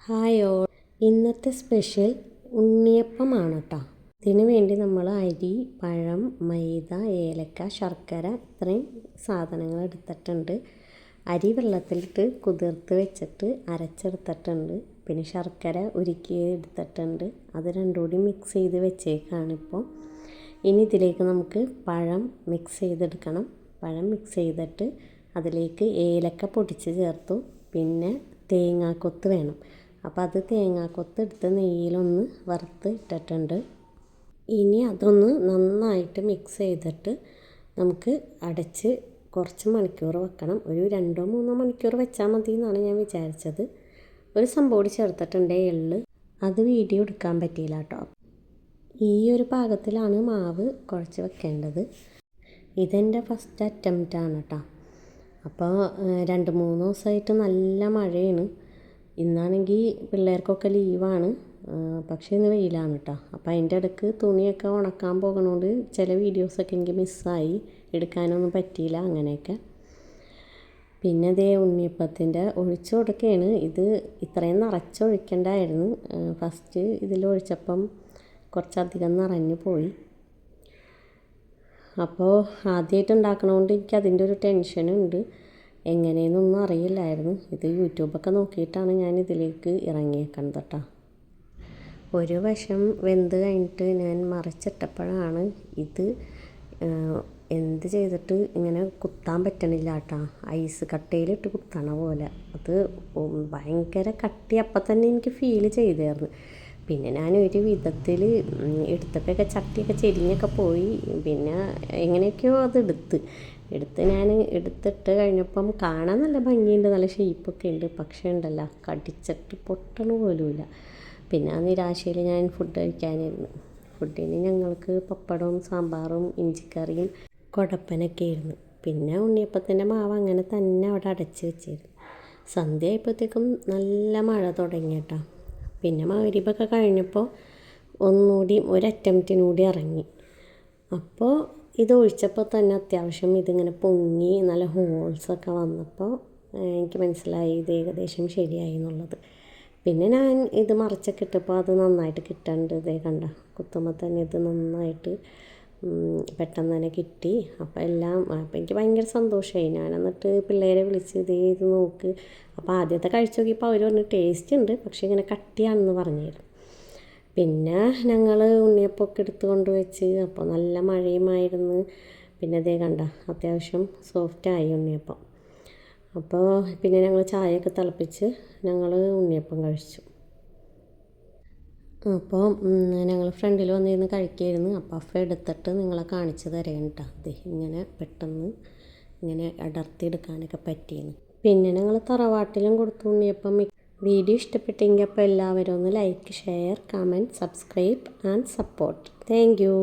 Hi all, ഇന്നത്തെ special ഉണ്ണിയപ്പമാണ് കേട്ടോ. ഇതിന് വേണ്ടി നമ്മൾ അരി, പഴം, മൈദ, ഏലക്ക, ശർക്കര ഇത്രയും സാധനങ്ങൾ എടുത്തിട്ടുണ്ട്. അരി വെള്ളത്തിലിട്ട് കുതിർത്ത് വെച്ചിട്ട് അരച്ചെടുത്തിട്ടുണ്ട്. പിന്നെ ശർക്കര ഉരുക്കി എടുത്തിട്ടുണ്ട്. അത് രണ്ടും കൂടി മിക്സ് ചെയ്ത് വെച്ചേക്കാണിപ്പോൾ. ഇനി ഇതിലേക്ക് നമുക്ക് പഴം മിക്സ് ചെയ്തെടുക്കണം. പഴം മിക്സ് ചെയ്തിട്ട് അതിലേക്ക് ഏലക്ക പൊടിച്ച് ചേർത്തു. പിന്നെ തേങ്ങാക്കൊത്ത് വേണം. അപ്പോൾ അത് തേങ്ങാക്കൊത്ത് എടുത്ത് നെയ്യിലൊന്ന് വറുത്ത് ഇട്ടിട്ടുണ്ട്. ഇനി അതൊന്ന് നന്നായിട്ട് മിക്സ് ചെയ്തിട്ട് നമുക്ക് അടച്ച് കുറച്ച് മണിക്കൂർ വെക്കണം. ഒരു 2-3 മണിക്കൂർ വെച്ചാൽ മതി എന്നാണ് ഞാൻ വിചാരിച്ചത്. ഒരു സംഭവം കൂടി ചേർത്തിട്ടുണ്ട്, എള്ള്. അത് വീഡിയോ എടുക്കാൻ പറ്റിയില്ല കേട്ടോ. ഈ ഒരു പാകത്തിലാണ് മാവ് കുഴച്ച് വെക്കേണ്ടത്. ഇതെൻ്റെ ഫസ്റ്റ് അറ്റംപ്റ്റാണ് കേട്ടോ. അപ്പോൾ 2-3 ദിവസമായിട്ട് നല്ല മഴയാണ്. ഇന്നാണെങ്കിൽ പിള്ളേർക്കൊക്കെ ലീവാണ്, പക്ഷേ ഇന്ന് വെയിലാണ് കേട്ടോ. അപ്പോൾ അതിൻ്റെ ഇടയ്ക്ക് തുണിയൊക്കെ ഉണക്കാൻ പോകണോണ്ട് ചില വീഡിയോസൊക്കെ എനിക്ക് മിസ്സായി, എടുക്കാനൊന്നും പറ്റിയില്ല. അങ്ങനെയൊക്കെ. പിന്നെ ഇതേ ഉണ്ണിയപ്പത്തിൻ്റെ ഒഴിച്ചു കൊടുക്കുകയാണ്. ഇത് ഇത്രയും നിറച്ചൊഴിക്കേണ്ടായിരുന്നു. ഫസ്റ്റ് ഇതിലൊഴിച്ചപ്പം കുറച്ചധികം നിറഞ്ഞു പോയി. അപ്പോൾ ആദ്യമായിട്ട് ഉണ്ടാക്കണോണ്ട് എനിക്ക് അതിൻ്റെ ഒരു ടെൻഷനുണ്ട്. എങ്ങനെയെന്നൊന്നും അറിയില്ലായിരുന്നു. ഇത് യൂട്യൂബൊക്കെ നോക്കിയിട്ടാണ് ഞാൻ ഇതിലേക്ക് ഇറങ്ങിയേക്കുന്നത് കേട്ടോ. ഒരു വശം വെന്ത് കഴിഞ്ഞിട്ട് ഞാൻ മറിച്ചിട്ടപ്പോഴാണ് ഇത് എന്ത് ചെയ്തിട്ട് ഇങ്ങനെ കുത്താൻ പറ്റണില്ല കേട്ടോ. ഐസ് കട്ടയിലിട്ട് കുത്തണ പോലെ. അത് ഭയങ്കര കട്ടി അപ്പം തന്നെ എനിക്ക് ഫീൽ ചെയ്തായിരുന്നു. പിന്നെ ഞാൻ ഒരു വിധത്തിൽ എടുത്തപ്പോഴൊക്കെ ചട്ടിയൊക്കെ ചെരിഞ്ഞൊക്കെ പോയി. പിന്നെ എങ്ങനെയൊക്കെയോ അത് എടുത്ത് ഞാൻ എടുത്തിട്ട് കഴിഞ്ഞപ്പം കാണാൻ നല്ല ഭംഗിയുണ്ട്, നല്ല ഷേപ്പൊക്കെ ഉണ്ട്. പക്ഷേ ഉണ്ടല്ലോ, കടിച്ചിട്ട് പൊട്ടണ പോലുമില്ല. പിന്നെ ആ നിരാശയിൽ ഞാൻ ഫുഡ് കഴിക്കാനിരുന്നു. ഫുഡിന് ഞങ്ങൾക്ക് പപ്പടവും സാമ്പാറും ഇഞ്ചിക്കറിയും കുടപ്പനൊക്കെ ആയിരുന്നു. പിന്നെ ഉണ്ണിയപ്പത്തിൻ്റെ മാവ് അങ്ങനെ തന്നെ അവിടെ അടച്ച് വെച്ചിരുന്നു. സന്ധ്യ ആയപ്പോഴത്തേക്കും നല്ല മഴ തുടങ്ങി കേട്ടോ. പിന്നെ മഗ്‌രിബൊക്കെ കഴിഞ്ഞപ്പോൾ ഒന്നുകൂടി ഒരു അറ്റംപ്റ്റിനുകൂടി ഇറങ്ങി. അപ്പോൾ ഇത് ഒഴിച്ചപ്പോൾ തന്നെ അത്യാവശ്യം ഇതിങ്ങനെ പൊങ്ങി നല്ല ഹോൾസൊക്കെ വന്നപ്പോൾ എനിക്ക് മനസ്സിലായി ഇത് ഏകദേശം ശരിയായി എന്നുള്ളത്. പിന്നെ ഞാൻ ഇത് മറിച്ചൊക്കെ ഇട്ടപ്പോൾ അത് നന്നായിട്ട് കിട്ടുന്നുണ്ട്. ഇതേ കണ്ട, കുത്തുമ്പോൾ തന്നെ ഇത് നന്നായിട്ട് പെട്ടെന്ന് തന്നെ കിട്ടി. അപ്പോൾ എനിക്ക് ഭയങ്കര സന്തോഷമായി. ഞാൻ എന്നിട്ട് പിള്ളേരെ വിളിച്ച് ഇത് നോക്ക്. അപ്പോൾ ആദ്യത്തെ കഴിച്ച് നോക്കിയപ്പോൾ അവർ പറഞ്ഞു ടേസ്റ്റ് ഉണ്ട്, പക്ഷേ ഇങ്ങനെ കട്ടിയാണെന്ന് പറഞ്ഞിരുന്നു. പിന്നെ ഞങ്ങൾ ഉണ്ണിയപ്പമൊക്കെ എടുത്ത് കൊണ്ട് വെച്ച്. അപ്പോൾ നല്ല മഴയുമായിരുന്നു. പിന്നെ അതേ കണ്ട, അത്യാവശ്യം സോഫ്റ്റായി ഉണ്ണിയപ്പം. അപ്പോൾ പിന്നെ ഞങ്ങൾ ചായയൊക്കെ തിളപ്പിച്ച് ഞങ്ങൾ ഉണ്ണിയപ്പം കഴിച്ചു. അപ്പോൾ ഞങ്ങൾ ഫ്രണ്ടിൽ വന്നിരുന്ന് കഴിക്കുകയായിരുന്നു. അപ്പോൾ അഫ എടുത്തിട്ട് നിങ്ങളെ കാണിച്ച് തരാം കേട്ടോ. അത് ഇങ്ങനെ പെട്ടെന്ന് ഇങ്ങനെ അടർത്തിയെടുക്കാനൊക്കെ പറ്റിയെന്ന്. പിന്നെ ഞങ്ങൾ തറവാട്ടിലും കൊടുത്തു ഉണ്ണിയപ്പം. വീഡിയോ ഇഷ്ടപ്പെട്ടെങ്കിൽ അപ്പോൾ എല്ലാവരും ഒന്ന് like, share, comment, subscribe and support. Thank you.